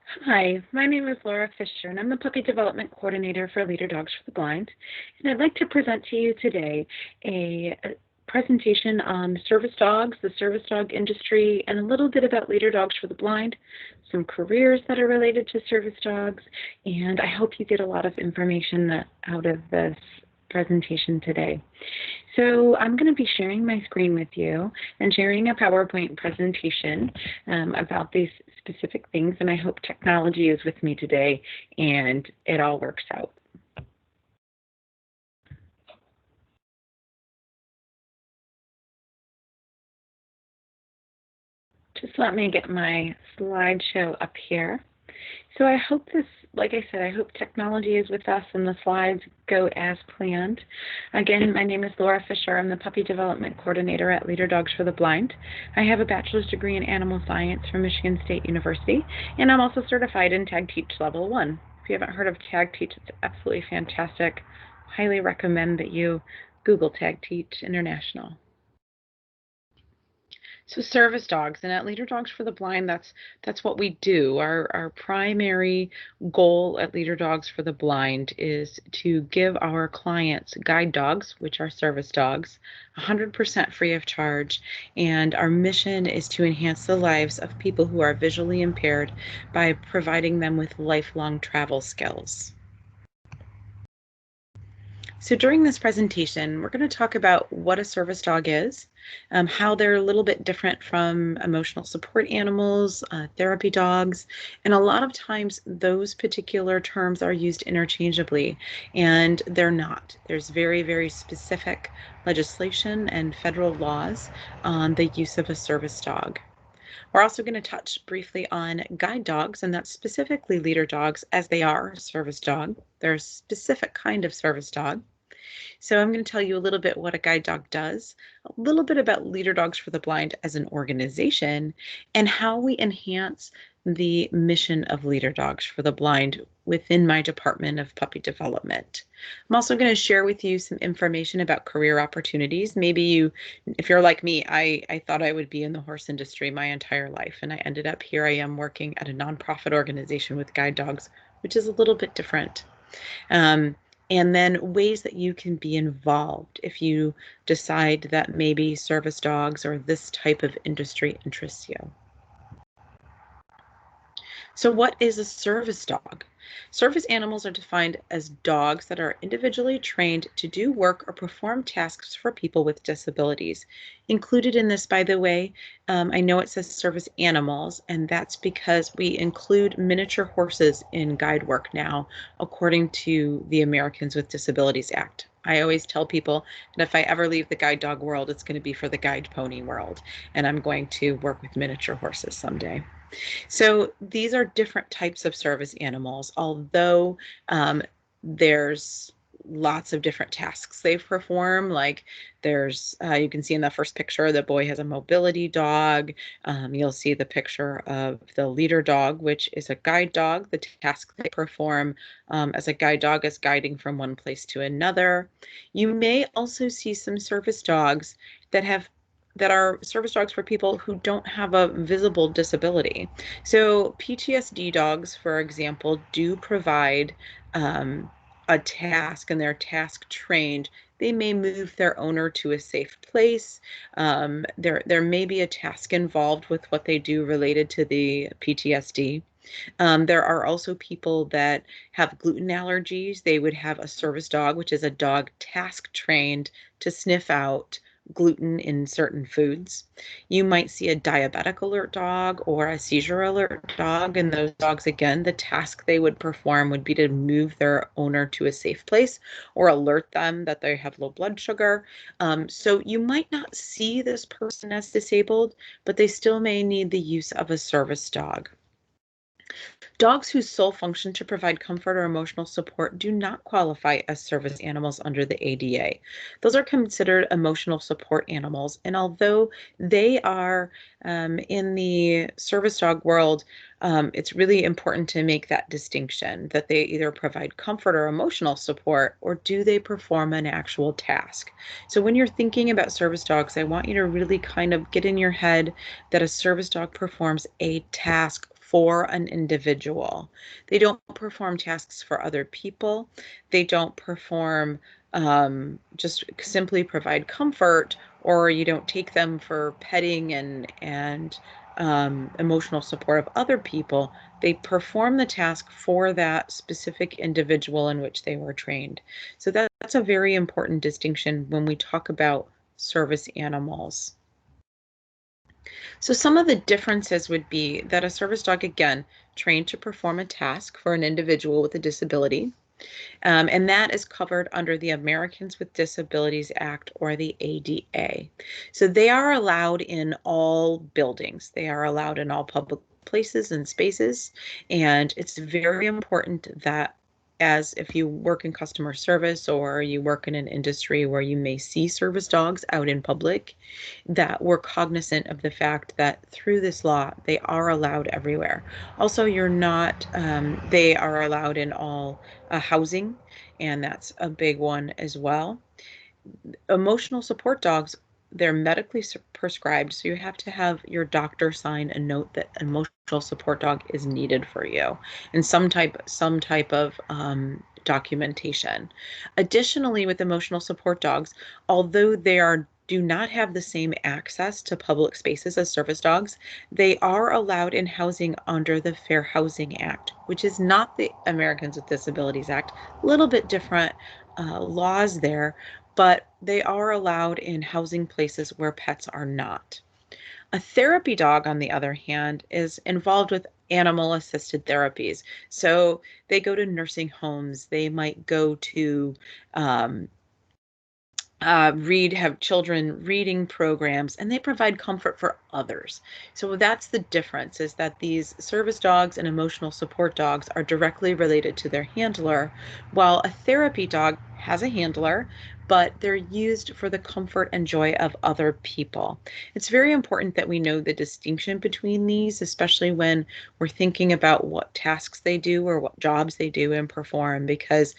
Hi, my name is Laura Fisher, and I'm the Puppy Development Coordinator for Leader Dogs for the Blind. And I'd like to present to you today a presentation on service dogs, the service dog industry, and a little bit about Leader Dogs for the Blind, some careers that are related to service dogs, and I hope you get a lot of information out of this presentation today. So I'm going to be sharing my screen with you and sharing a PowerPoint presentation about these specific things, and I hope technology is with me today and it all works out. Just let me get my slideshow up here. So I hope this, like I said, I hope technology is with us and the slides go as planned. Again, my name is Laura Fisher. I'm the Puppy Development Coordinator at Leader Dogs for the Blind. I have a bachelor's degree in animal science from Michigan State University, and I'm also certified in Tag Teach Level 1. If you haven't heard of Tag Teach, it's absolutely fantastic. Highly recommend that you Google Tag Teach International. So service dogs, and at Leader Dogs for the Blind, that's what we do. Our primary goal at Leader Dogs for the Blind is to give our clients guide dogs, which are service dogs, 100% free of charge. And our mission is to enhance the lives of people who are visually impaired by providing them with lifelong travel skills. So during this presentation, we're going to talk about what a service dog is, how they're a little bit different from emotional support animals, therapy dogs, and a lot of times those particular terms are used interchangeably, and they're not. There's very, very specific legislation and federal laws on the use of a service dog. We're also going to touch briefly on guide dogs, and that's specifically leader dogs, as they are a service dog. They're a specific kind of service dog. So I'm going to tell you a little bit what a guide dog does, a little bit about Leader Dogs for the Blind as an organization, and how we enhance the mission of Leader Dogs for the Blind within my department of puppy development. I'm also going to share with you some information about career opportunities. Maybe you, if you're like me, I thought I would be in the horse industry my entire life, and I ended up here I am working at a nonprofit organization with guide dogs, which is a little bit different. And then ways that you can be involved if you decide that maybe service dogs or this type of industry interests you. So what is a service dog? Service animals are defined as dogs that are individually trained to do work or perform tasks for people with disabilities. Included in this, by the way, I know it says service animals, and that's because we include miniature horses in guide work now, according to the Americans with Disabilities Act. I always tell people that if I ever leave the guide dog world, it's going to be for the guide pony world, and I'm going to work with miniature horses someday. So these are different types of service animals, although there's lots of different tasks they perform. Like there's, you can see in the first picture, the boy has a mobility dog. You'll see the picture of the leader dog, which is a guide dog. The task they perform as a guide dog is guiding from one place to another. You may also see some service dogs that are service dogs for people who don't have a visible disability. So PTSD dogs, for example, do provide a task, and they're task trained. They may move their owner to a safe place. There may be a task involved with what they do related to the PTSD. There are also people that have gluten allergies. They would have a service dog, which is a dog task trained to sniff out gluten in certain foods. You might see a diabetic alert dog or a seizure alert dog, and those dogs, again, the task they would perform would be to move their owner to a safe place or alert them that they have low blood sugar. So you might not see this person as disabled, but they still may need the use of a service dog. Dogs whose sole function to provide comfort or emotional support do not qualify as service animals under the ADA. Those are considered emotional support animals, and although they are in the service dog world, it's really important to make that distinction that they either provide comfort or emotional support, or do they perform an actual task. So when you're thinking about service dogs, I want you to really kind of get in your head that a service dog performs a task for an individual. They don't perform tasks for other people. They don't perform just simply provide comfort, or you don't take them for petting and emotional support of other people. They perform the task for that specific individual in which they were trained. So that's a very important distinction when we talk about service animals. So some of the differences would be that a service dog, again, trained to perform a task for an individual with a disability, and that is covered under the Americans with Disabilities Act, or the ADA. So they are allowed in all buildings. They are allowed in all public places and spaces. And it's very important that, as if you work in customer service or you work in an industry where you may see service dogs out in public, that we're cognizant of the fact that through this law, they are allowed everywhere. Also, they are allowed in all housing, and that's a big one as well. Emotional support dogs, they're medically prescribed, so you have to have your doctor sign a note that an emotional support dog is needed for you, and some type of documentation. Additionally, with emotional support dogs, although do not have the same access to public spaces as service dogs, they are allowed in housing under the Fair Housing Act, which is not the Americans with Disabilities Act. A little bit different laws there, but they are allowed in housing places where pets are not. A therapy dog, on the other hand, is involved with animal assisted therapies. So they go to nursing homes, they might go to have children reading programs, and they provide comfort for others. So that's the difference, is that these service dogs and emotional support dogs are directly related to their handler, while a therapy dog has a handler, but they're used for the comfort and joy of other people. It's very important that we know the distinction between these, especially when we're thinking about what tasks they do or what jobs they do and perform, because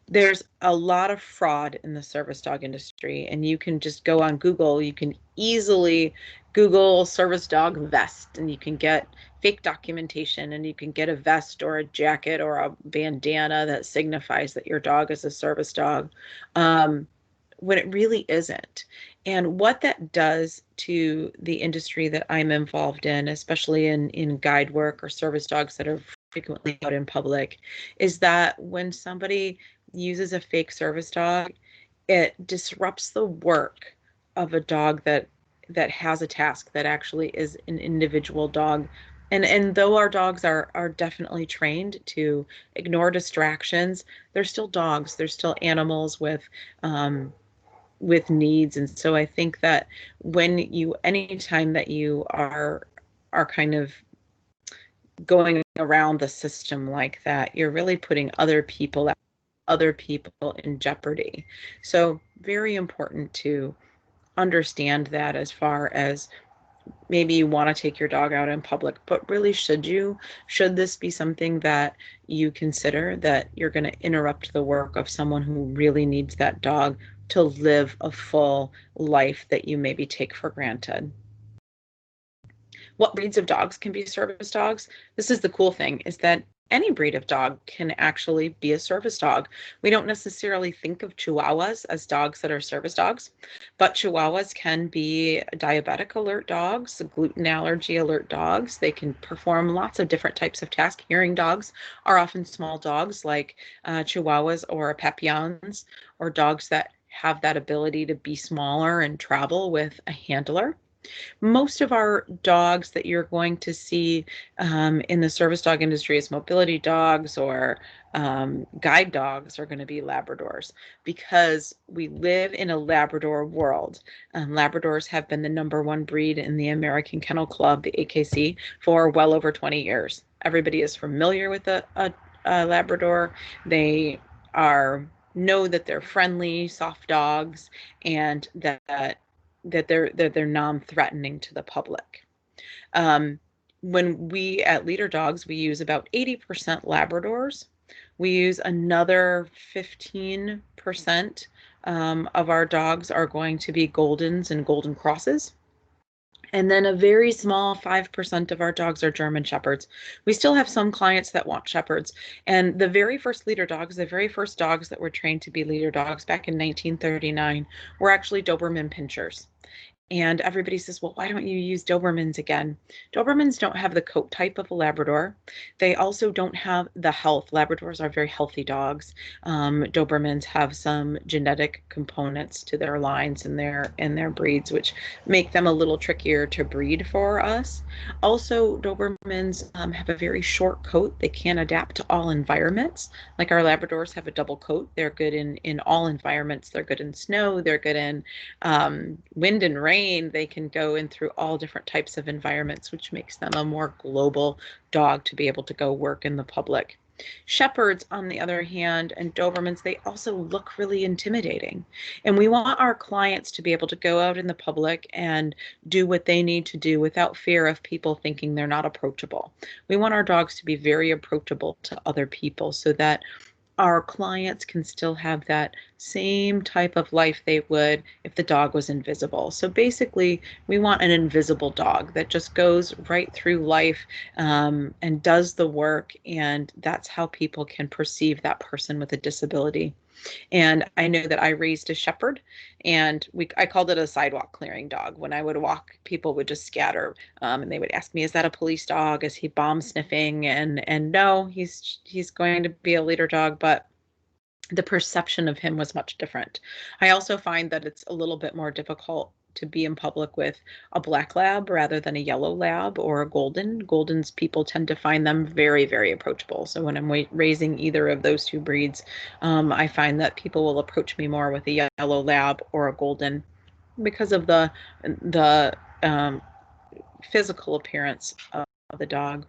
there's a lot of fraud in the service dog industry, and you can just go on Google. You can easily Google service dog vest, and you can get fake documentation, and you can get a vest or a jacket or a bandana that signifies that your dog is a service dog, when it really isn't. And what that does to the industry that I'm involved in, especially in guide work or service dogs that are frequently out in public, is that when somebody uses a fake service dog, it disrupts the work of a dog that has a task, that actually is an individual dog. And though our dogs are definitely trained to ignore distractions, they're still dogs. They're still animals with needs. And so I think that anytime that you are kind of going around the system like that, you're really putting other people in jeopardy. So very important to understand that, as far as maybe you want to take your dog out in public, but really, should this be something that you consider, that you're going to interrupt the work of someone who really needs that dog to live a full life that you maybe take for granted? What breeds of dogs can be service dogs? This is the cool thing, is that any breed of dog can actually be a service dog. We don't necessarily think of Chihuahuas as dogs that are service dogs, but Chihuahuas can be diabetic alert dogs, gluten allergy alert dogs. They can perform lots of different types of tasks. Hearing dogs are often small dogs like Chihuahuas or Papillons, or dogs that have that ability to be smaller and travel with a handler. Most of our dogs that you're going to see in the service dog industry as mobility dogs or guide dogs are going to be Labradors, because we live in a Labrador world. Labradors have been the #1 breed in the American Kennel Club, the AKC, for well over 20 years. Everybody is familiar with a Labrador. They know that they're friendly, soft dogs, and that they're non-threatening to the public. When we at Leader Dogs, we use about 80% Labradors. We use another 15% of our dogs are going to be Goldens and Golden Crosses. And then a very small 5% of our dogs are German Shepherds. We still have some clients that want Shepherds. And the very first leader dogs, the very first dogs that were trained to be leader dogs back in 1939, were actually Doberman Pinschers. And everybody says, well, why don't you use Dobermans again? Dobermans don't have the coat type of a Labrador. They also don't have the health. Labradors are very healthy dogs. Dobermans have some genetic components to their lines and their breeds, which make them a little trickier to breed for us. Also, Dobermans have a very short coat. They can adapt to all environments. Like our Labradors have a double coat. They're good in all environments. They're good in snow. They're good in wind and rain. They can go in through all different types of environments, which makes them a more global dog to be able to go work in the public. Shepherds, on the other hand, and Dobermans, they also look really intimidating. And we want our clients to be able to go out in the public and do what they need to do without fear of people thinking they're not approachable. We want our dogs to be very approachable to other people so that our clients can still have that same type of life they would if the dog was invisible. So basically, we want an invisible dog that just goes right through life and does the work, and that's how people can perceive that person with a disability. And I know that I raised a shepherd, and I called it a sidewalk clearing dog. When I would walk, people would just scatter, and they would ask me, "Is that a police dog? Is he bomb sniffing?" And no, he's going to be a leader dog, but the perception of him was much different. I also find that it's a little bit more difficult to be in public with a black lab rather than a yellow lab or a golden. Goldens, people tend to find them very, very approachable. So when I'm raising either of those two breeds, I find that people will approach me more with a yellow lab or a golden because of the physical appearance of the dog.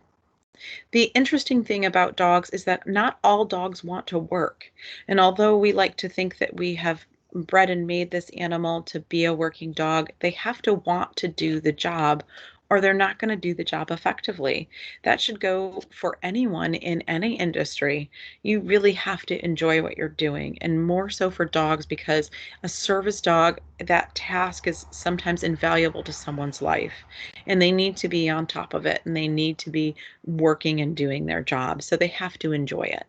The interesting thing about dogs is that not all dogs want to work. And although we like to think that we have bred and made this animal to be a working dog, they have to want to do the job or they're not going to do the job effectively. That should go for anyone in any industry. You really have to enjoy what you're doing, and more so for dogs because a service dog, that task is sometimes invaluable to someone's life, and they need to be on top of it and they need to be working and doing their job. So they have to enjoy it.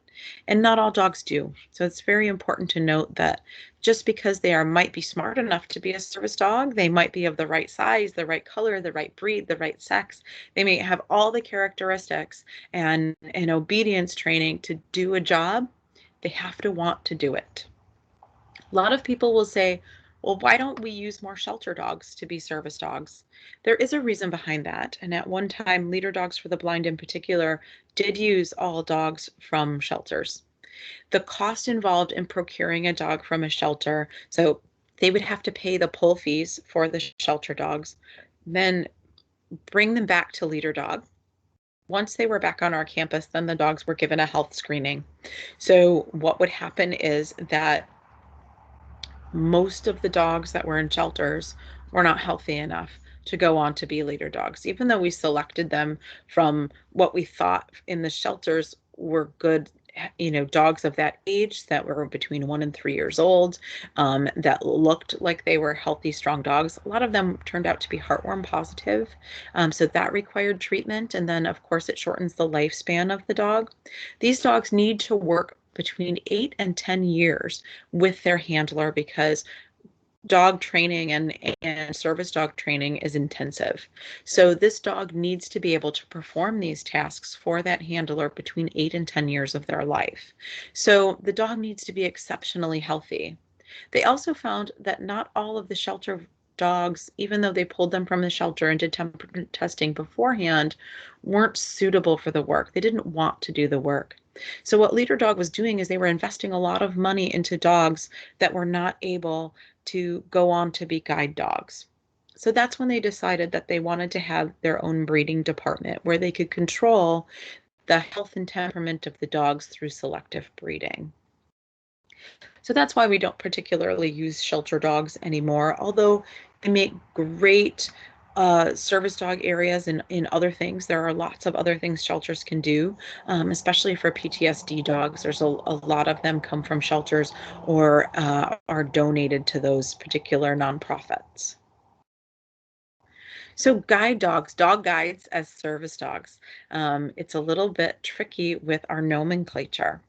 And not all dogs do. So it's very important to note that just because they might be smart enough to be a service dog, they might be of the right size, the right color, the right breed, the right sex. They may have all the characteristics and obedience training to do a job. They have to want to do it. A lot of people will say, well, why don't we use more shelter dogs to be service dogs? There is a reason behind that. And at one time, Leader Dogs for the Blind in particular did use all dogs from shelters. The cost involved in procuring a dog from a shelter, so they would have to pay the pull fees for the shelter dogs, then bring them back to Leader Dog. Once they were back on our campus, then the dogs were given a health screening. So what would happen is that most of the dogs that were in shelters were not healthy enough to go on to be leader dogs, even though we selected them from what we thought in the shelters were good, dogs of that age that were between 1 and 3 years old, that looked like they were healthy, strong dogs. A lot of them turned out to be heartworm positive. So that required treatment. And then, of course, it shortens the lifespan of the dog. These dogs need to work between 8 and 10 years with their handler because dog training and service dog training is intensive. So this dog needs to be able to perform these tasks for that handler between 8 and 10 years of their life. So the dog needs to be exceptionally healthy. They also found that not all of the shelter dogs, even though they pulled them from the shelter and did temperature testing beforehand, weren't suitable for the work. They didn't want to do the work. So what Leader Dog was doing is they were investing a lot of money into dogs that were not able to go on to be guide dogs. So that's when they decided that they wanted to have their own breeding department where they could control the health and temperament of the dogs through selective breeding. So that's why we don't particularly use shelter dogs anymore, although they make great service dog areas and in other things. There are lots of other things shelters can do, especially for PTSD dogs. There's a lot of them come from shelters or are donated to those particular nonprofits. So guide dogs, dog guides as service dogs. It's a little bit tricky with our nomenclature.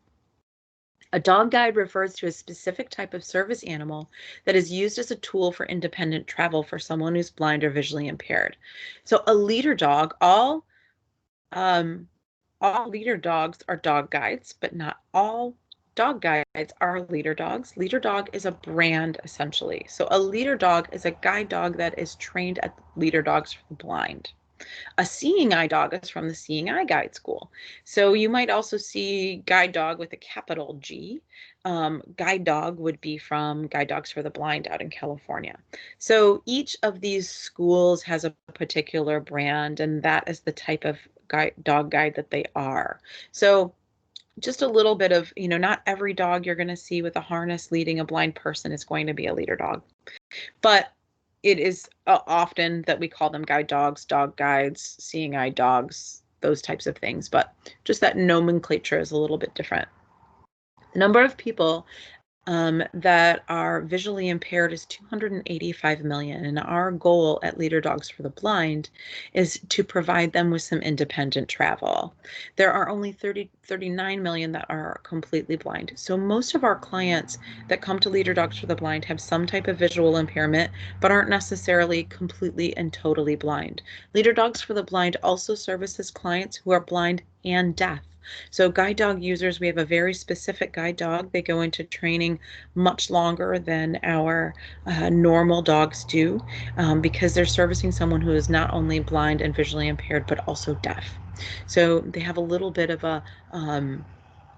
A dog guide refers to a specific type of service animal that is used as a tool for independent travel for someone who's blind or visually impaired. So a leader dog, um, all leader dogs are dog guides, but not all dog guides are leader dogs. Leader dog is a brand essentially. So a leader dog is a guide dog that is trained at leader dogs for the blind. A seeing eye dog is from the Seeing Eye Guide School. So you might also see guide dog with a capital G. Guide dog would be from Guide Dogs for the Blind out in California. So each of these schools has a particular brand, and that is the type of dog guide that they are. So just a little bit of, not every dog you're going to see with a harness leading a blind person is going to be a leader dog. But it is often that we call them guide dogs, dog guides, seeing eye dogs, those types of things. But just that nomenclature is a little bit different. The number of people that are visually impaired is 285 million. And our goal at Leader Dogs for the Blind is to provide them with some independent travel. There are only 39 million that are completely blind. So most of our clients that come to Leader Dogs for the Blind have some type of visual impairment, but aren't necessarily completely and totally blind. Leader Dogs for the Blind also services clients who are blind and deaf. So guide dog users, we have a very specific guide dog. They go into training much longer than our normal dogs do because they're servicing someone who is not only blind and visually impaired, but also deaf. So they have a little bit of a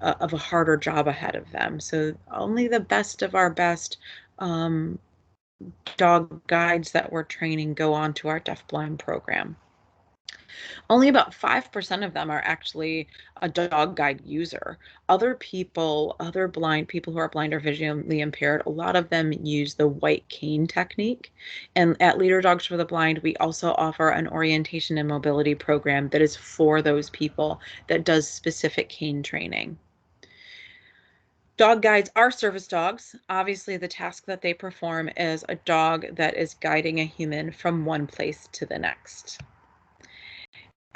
harder job ahead of them. So only the best of our best dog guides that we're training go on to our deafblind program. Only about 5% of them are actually a dog guide user. Other people, other blind people who are blind or visually impaired, a lot of them use the white cane technique. And at Leader Dogs for the Blind, we also offer an orientation and mobility program that is for those people that does specific cane training. Dog guides are service dogs. Obviously, the task that they perform is a dog that is guiding a human from one place to the next.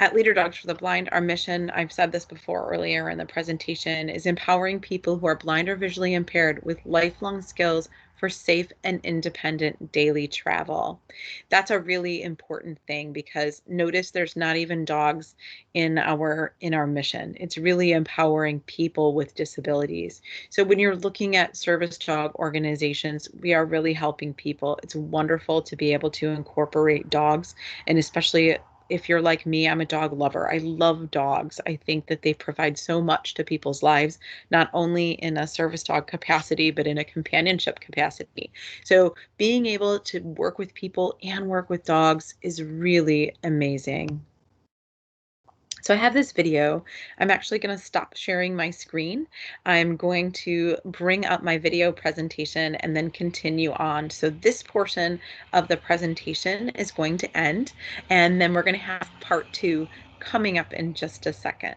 At Leader Dogs for the Blind, our mission, I've said this before earlier in the presentation, is empowering people who are blind or visually impaired with lifelong skills for safe and independent daily travel. That's a really important thing because notice there's not even dogs in our mission. It's really empowering people with disabilities. So when you're looking at service dog organizations, we are really helping people. It's wonderful to be able to incorporate dogs, and especially if you're like me, I'm a dog lover. I love dogs. I think that they provide so much to people's lives, not only in a service dog capacity, but in a companionship capacity. So being able to work with people and work with dogs is really amazing. So I have this video. I'm actually going to stop sharing my screen. I'm going to bring up my video presentation and then continue on. So this portion of the presentation is going to end, and then we're going to have part 2 coming up in just a second.